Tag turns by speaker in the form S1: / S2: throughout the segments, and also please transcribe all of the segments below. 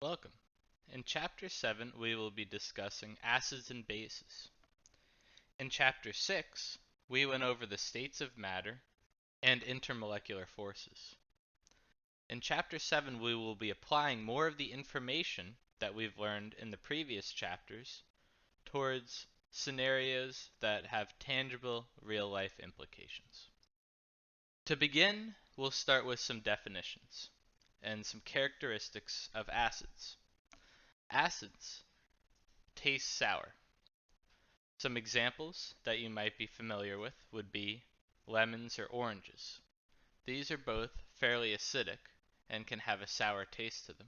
S1: Welcome. In Chapter 7, we will be discussing acids and bases. In Chapter 6, we went over the states of matter and intermolecular forces. In Chapter 7, we will be applying more of the information that we've learned in the previous chapters towards scenarios that have tangible, real-life implications. To begin, we'll start with some definitions and some characteristics of acids. Acids taste sour. Some examples that you might be familiar with would be lemons or oranges. These are both fairly acidic and can have a sour taste to them.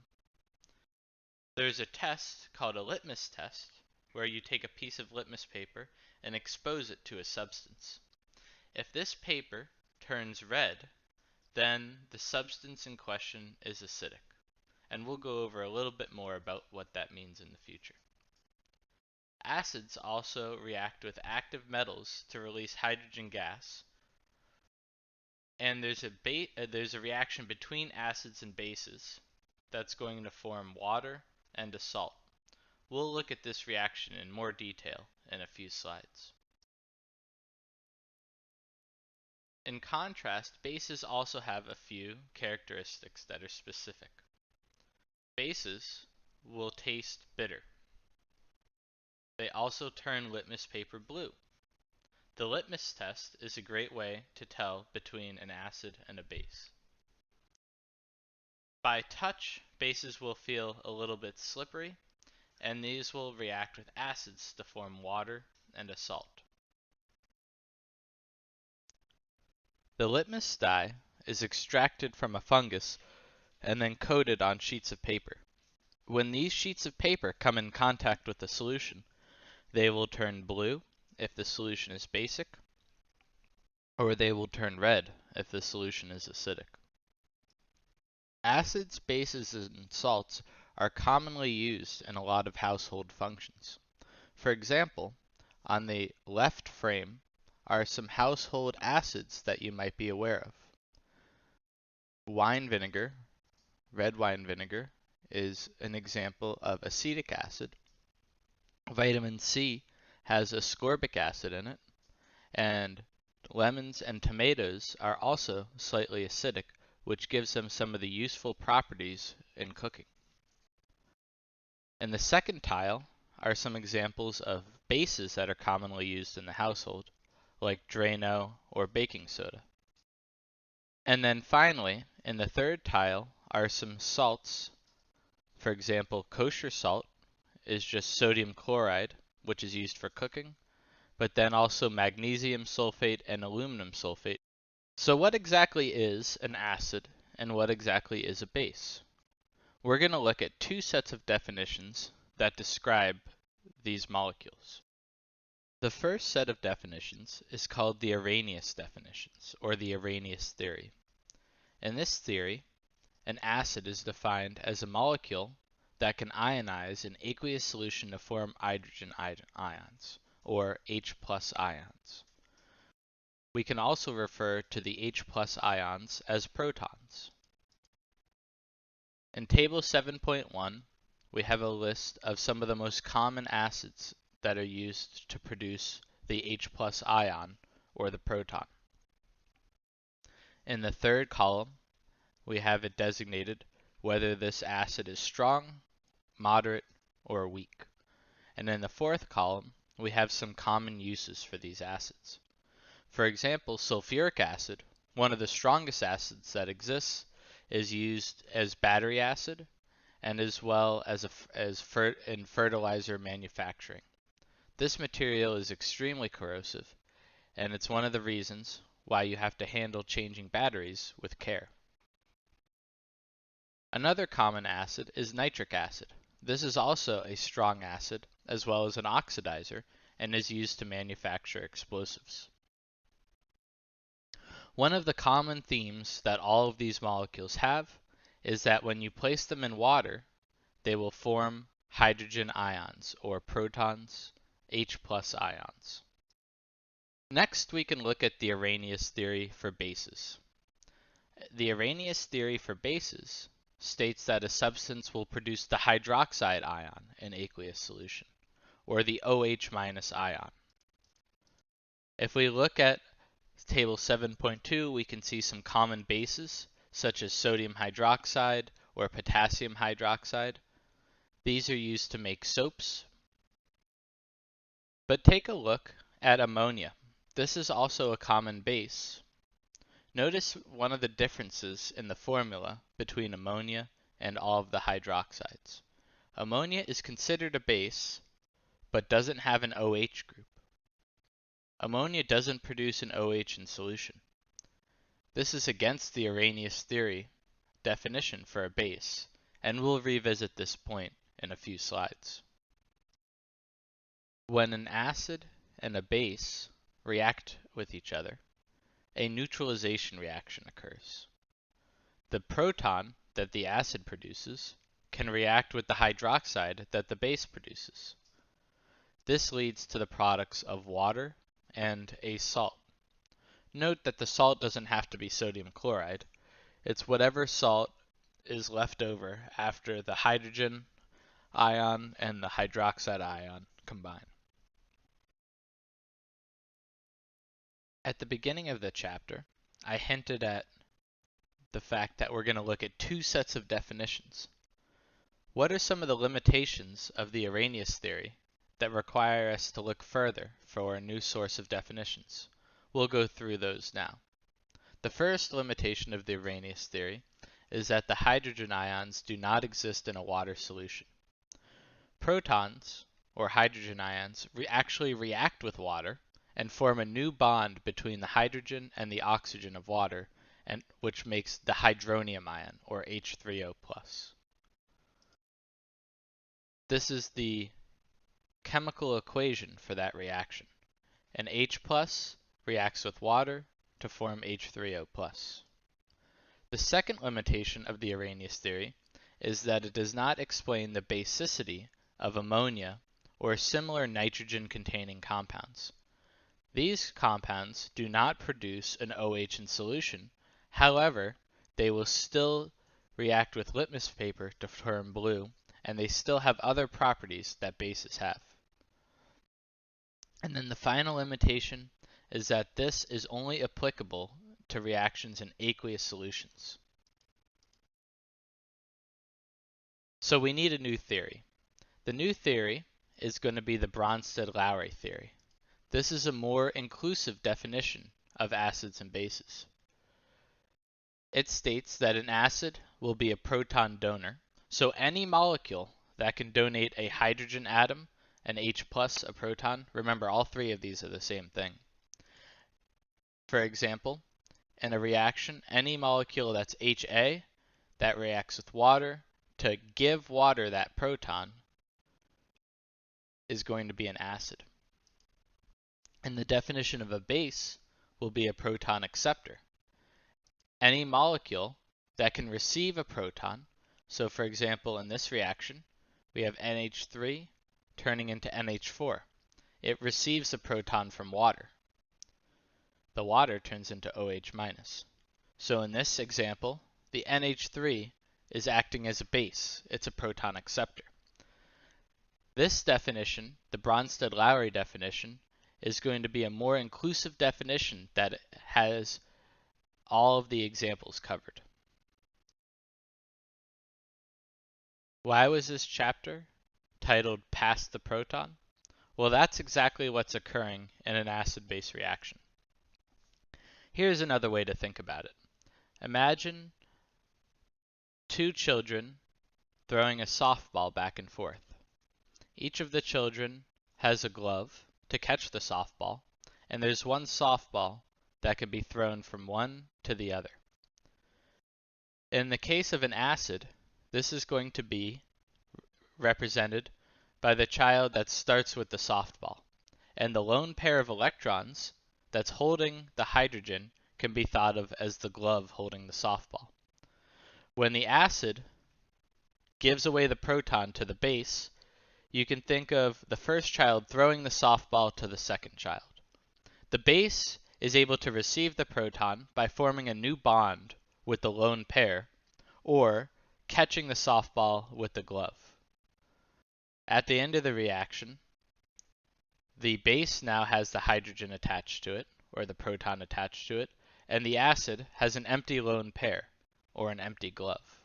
S1: There's a test called a litmus test where you take a piece of litmus paper and expose it to a substance. If this paper turns red, then the substance in question is acidic, and we'll go over a little bit more about what that means in the future. Acids also react with active metals to release hydrogen gas, and there's a reaction between acids and bases that's going to form water and a salt. We'll look at this reaction in more detail in a few slides. In contrast, bases also have a few characteristics that are specific. Bases will taste bitter. They also turn litmus paper blue. The litmus test is a great way to tell between an acid and a base. By touch, bases will feel a little bit slippery, and these will react with acids to form water and a salt. The litmus dye is extracted from a fungus and then coated on sheets of paper. When these sheets of paper come in contact with the solution, they will turn blue if the solution is basic, or they will turn red if the solution is acidic. Acids, bases, and salts are commonly used in a lot of household functions. For example, on the left frame are some household acids that you might be aware of. Wine vinegar, red wine vinegar, is an example of acetic acid. Vitamin C has ascorbic acid in it, and lemons and tomatoes are also slightly acidic, which gives them some of the useful properties in cooking. In the second tile are some examples of bases that are commonly used in the household, like Drano or baking soda. And then finally, in the third tile are some salts. For example, kosher salt is just sodium chloride, which is used for cooking, but then also magnesium sulfate and aluminum sulfate. So what exactly is an acid and what exactly is a base? We're going to look at two sets of definitions that describe these molecules. The first set of definitions is called the Arrhenius definitions, or the Arrhenius theory. In this theory, an acid is defined as a molecule that can ionize an aqueous solution to form hydrogen ions, or H+ ions. We can also refer to the H+ ions as protons. In Table 7.1, we have a list of some of the most common acids that are used to produce the H+ ion, or the proton. In the third column, we have it designated whether this acid is strong, moderate, or weak. And in the fourth column, we have some common uses for these acids. For example, sulfuric acid, one of the strongest acids that exists, is used as battery acid and as well as in fertilizer manufacturing. This material is extremely corrosive, and it's one of the reasons why you have to handle changing batteries with care. Another common acid is nitric acid. This is also a strong acid as well as an oxidizer and is used to manufacture explosives. One of the common themes that all of these molecules have is that when you place them in water, they will form hydrogen ions, or protons, H+ ions. Next, we can look at the Arrhenius theory for bases. The Arrhenius theory for bases states that a substance will produce the hydroxide ion in aqueous solution, or the OH- ion. If we look at table 7.2, we can see some common bases, such as sodium hydroxide or potassium hydroxide. These are used to make soaps. But take a look at ammonia. This is also a common base. Notice one of the differences in the formula between ammonia and all of the hydroxides. Ammonia is considered a base, but doesn't have an OH group. Ammonia doesn't produce an OH in solution. This is against the Arrhenius theory definition for a base, and we'll revisit this point in a few slides. When an acid and a base react with each other, a neutralization reaction occurs. The proton that the acid produces can react with the hydroxide that the base produces. This leads to the products of water and a salt. Note that the salt doesn't have to be sodium chloride. It's whatever salt is left over after the hydrogen ion and the hydroxide ion combine. At the beginning of the chapter, I hinted at the fact that we're going to look at two sets of definitions. What are some of the limitations of the Arrhenius theory that require us to look further for a new source of definitions? We'll go through those now. The first limitation of the Arrhenius theory is that the hydrogen ions do not exist in a water solution. Protons, or hydrogen ions, actually react with water and form a new bond between the hydrogen and the oxygen of water, and which makes the hydronium ion, or H3O+. This is the chemical equation for that reaction. An H+ reacts with water to form H3O+. The second limitation of the Arrhenius theory is that it does not explain the basicity of ammonia or similar nitrogen-containing compounds. These compounds do not produce an OH in solution. However, they will still react with litmus paper to form blue, and they still have other properties that bases have. And then the final limitation is that this is only applicable to reactions in aqueous solutions. So we need a new theory. The new theory is going to be the Bronsted-Lowry theory. This is a more inclusive definition of acids and bases. It states that an acid will be a proton donor, so any molecule that can donate a hydrogen atom, an H+, a proton, remember all three of these are the same thing. For example, in a reaction, any molecule that's HA that reacts with water to give water that proton is going to be an acid. And the definition of a base will be a proton acceptor. Any molecule that can receive a proton, so for example in this reaction we have NH3 turning into NH4. It receives a proton from water. The water turns into OH-. So in this example, the NH3 is acting as a base. It's a proton acceptor. This definition, the Bronsted-Lowry definition, is going to be a more inclusive definition that has all of the examples covered. Why was this chapter titled Past the Proton? Well, that's exactly what's occurring in an acid-base reaction. Here's another way to think about it. Imagine two children throwing a softball back and forth. Each of the children has a glove to catch the softball, and there's one softball that can be thrown from one to the other. In the case of an acid, this is going to be represented by the child that starts with the softball, and the lone pair of electrons that's holding the hydrogen can be thought of as the glove holding the softball. When the acid gives away the proton to the base, you can think of the first child throwing the softball to the second child. The base is able to receive the proton by forming a new bond with the lone pair, or catching the softball with the glove. At the end of the reaction, the base now has the hydrogen attached to it, or the proton attached to it, and the acid has an empty lone pair, or an empty glove.